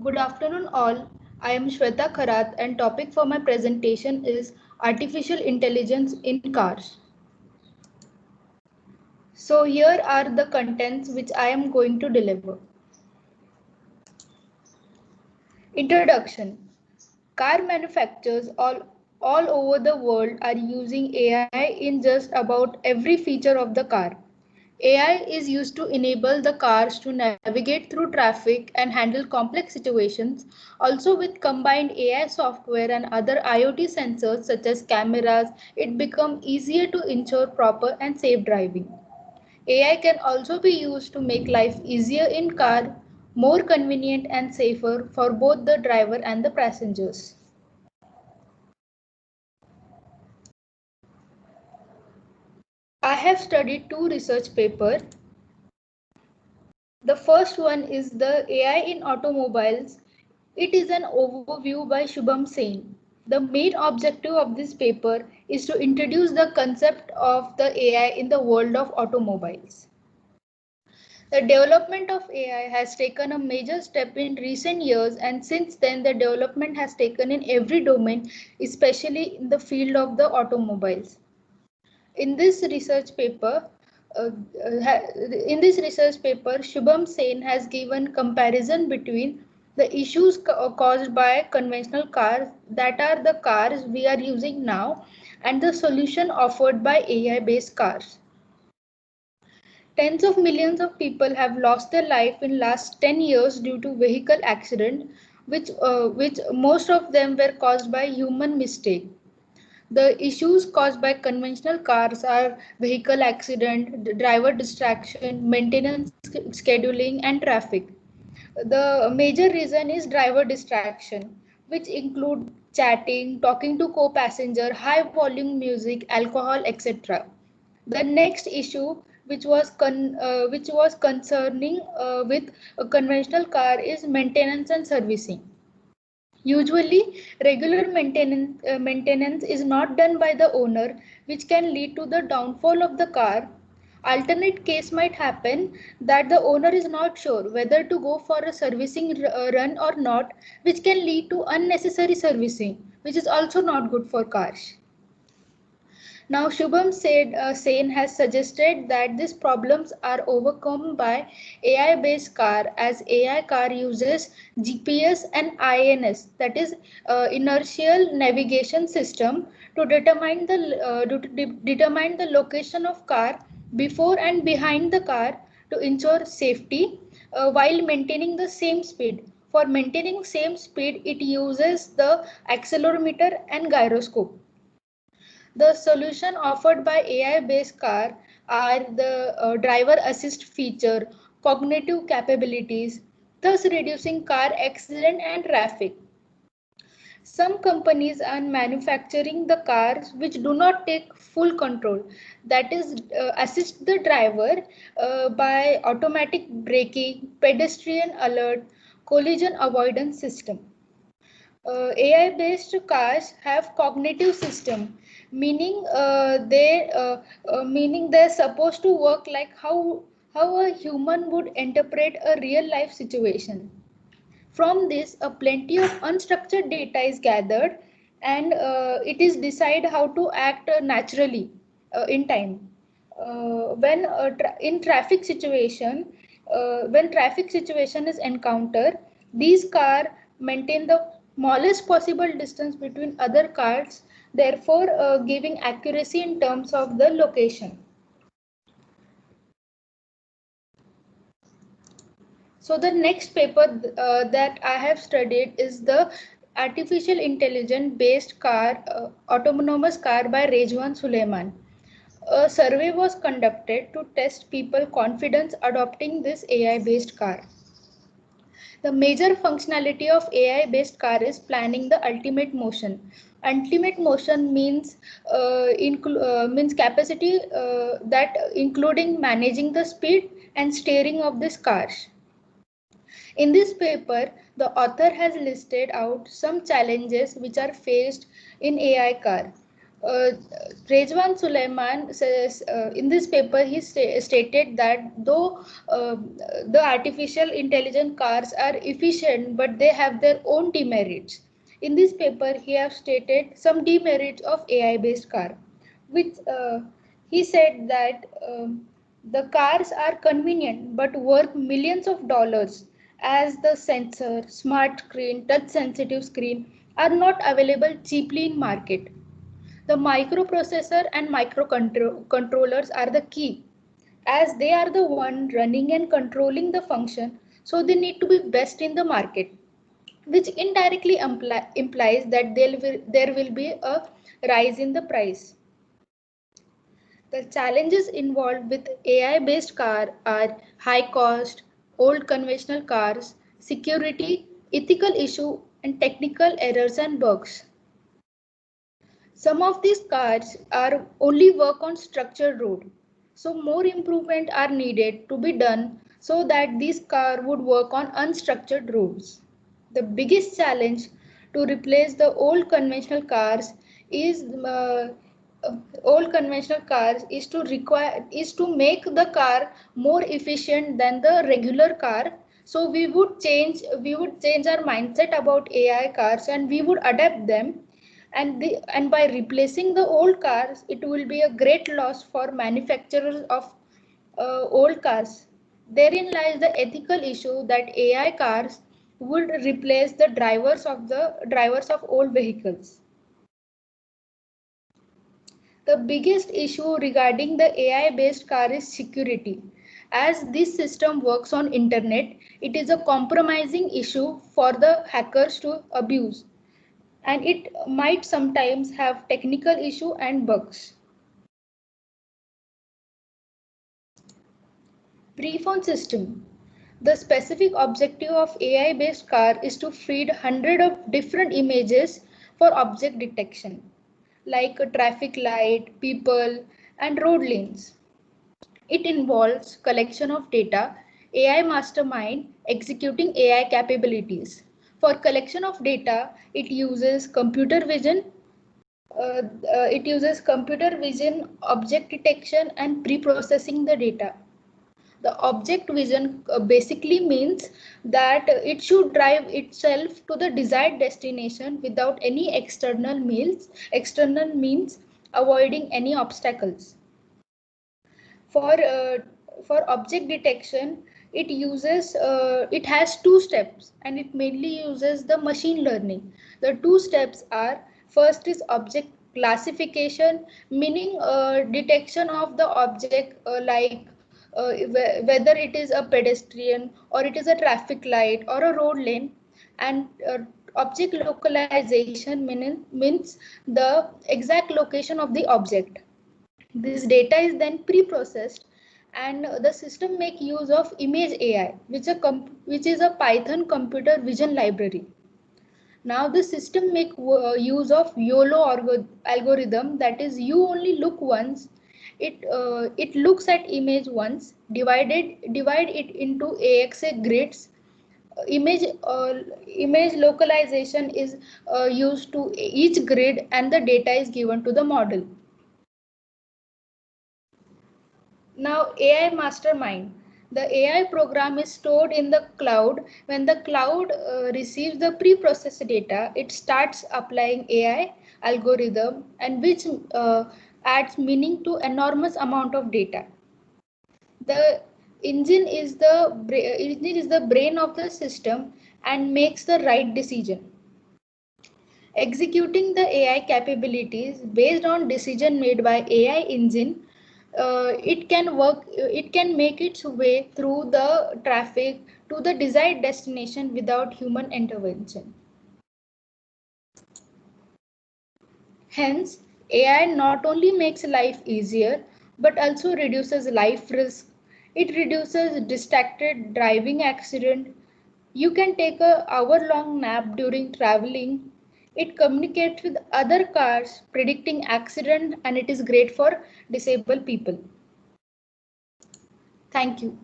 Good afternoon all. I am Shweta Kharath and topic for my presentation is Artificial Intelligence in Cars. So here are the contents which I am going to deliver. Introduction. Car manufacturers all over the world are using AI in just about every feature of the car. AI is used to enable the cars to navigate through traffic and handle complex situations. Also, with combined AI software and other IoT sensors such as cameras, it becomes easier to ensure proper and safe driving. AI can also be used to make life easier in car, more convenient and safer for both the driver and the passengers. I have studied two research papers. The first one is the AI in automobiles. It is an overview by Shubham Sen. The main objective of this paper is to introduce the concept of the AI in the world of automobiles. The development of AI has taken a major step in recent years, and since then the development has taken in every domain, especially in the field of the automobiles. In this research paper, uh, Shubham Sen has given comparison between the issues caused by conventional cars, that are the cars we are using now, and the solution offered by AI-based cars. Tens of millions of people have lost their life in last 10 years due to vehicle accident, which most of them were caused by human mistake. The issues caused by conventional cars are vehicle accident, driver distraction, maintenance scheduling, and traffic. The major reason is driver distraction, which include chatting, talking to co-passenger, high volume music, alcohol, etc. The next issue, which was concerning with a conventional car, is maintenance and servicing. Usually, regular maintenance is not done by the owner, which can lead to the downfall of the car. Alternate case might happen that the owner is not sure whether to go for a servicing run or not, which can lead to unnecessary servicing, which is also not good for cars. Now, Shubham Sen has suggested that these problems are overcome by AI-based car, as AI car uses GPS and INS, that is inertial navigation system, to determine the location of car before and behind the car to ensure safety while maintaining the same speed. For maintaining same speed, it uses the accelerometer and gyroscope. The solution offered by AI-based car are the driver assist feature, cognitive capabilities, thus reducing car accident and traffic. Some companies are manufacturing the cars which do not take full control, that is assist the driver by automatic braking, pedestrian alert, collision avoidance system. AI-based cars have cognitive system, meaning meaning they're supposed to work like how a human would interpret a real life situation. From this, a plenty of unstructured data is gathered, and it is decide how to act naturally in time. In traffic situation, when traffic situation is encountered, these cars maintain the smallest possible distance between other cars, therefore giving accuracy in terms of the location. So the next paper that I have studied is the artificial intelligence based car, autonomous car by Rejwan Suleiman. A survey was conducted to test people confidence adopting this AI based car. The major functionality of AI based car is planning the ultimate motion. Ultimate motion means capacity that including managing the speed and steering of this car. In this paper, the author has listed out some challenges which are faced in AI car. Uh, Rejwan Sulaiman says in this paper he stated that though the artificial intelligent cars are efficient, but they have their own demerits. In this paper, he has stated some demerits of AI-based car, which he said that the cars are convenient but worth millions of dollars, as the sensor, smart screen, touch-sensitive screen are not available cheaply in market. The microprocessor and microcontrollers are the key, as they are the one running and controlling the function, so they need to be best in the market, which indirectly implies that there will be a rise in the price. The challenges involved with AI-based car are high cost, old conventional cars, security, ethical issue, and technical errors and bugs. Some of these cars are only work on structured road. So more improvement are needed to be done so that this car would work on unstructured roads. The biggest challenge to replace the is old conventional cars is to make the car more efficient than the regular car. So we would change our mindset about AI cars and we would adapt them, and by replacing the old cars it will be a great loss for manufacturers of old cars. Therein lies the ethical issue that AI cars would replace the drivers of old vehicles. The biggest issue regarding the AI based car is security. As this system works on internet, it is a compromising issue for the hackers to abuse, and it might sometimes have technical issue and bugs. Brief on system. The specific objective of AI based car is to feed hundreds of different images for object detection, like a traffic light, people, and road lanes. It involves collection of data, AI mastermind executing AI capabilities. For collection of data, it uses object detection, and pre-processing the data. The object vision basically means that it should drive itself to the desired destination without any external means, avoiding any obstacles. For object detection, it has two steps, and it mainly uses the machine learning. The two steps are: first is object classification, meaning detection of the object, whether it is a pedestrian or it is a traffic light or a road lane. And object localization means the exact location of the object. This data is then pre-processed, and the system make use of image AI, which is a Python computer vision library. Now the system make use of YOLO algorithm, that is, you only look once. It looks at image once, divide it into AXA grids. Image localization is used to each grid, and the data is given to the model. Now AI mastermind. The AI program is stored in the cloud. When the cloud receives the pre-processed data, it starts applying AI algorithm, and which adds meaning to enormous amount of data. The engine is the brain of the system and makes the right decision. Executing the AI capabilities based on decision made by AI engine, it can make its way through the traffic to the desired destination without human intervention. Hence, AI not only makes life easier but also reduces life risk. It reduces distracted driving accident. You can take a hour-long nap during traveling. It communicates with other cars, predicting accident, and it is great for disabled people. Thank you.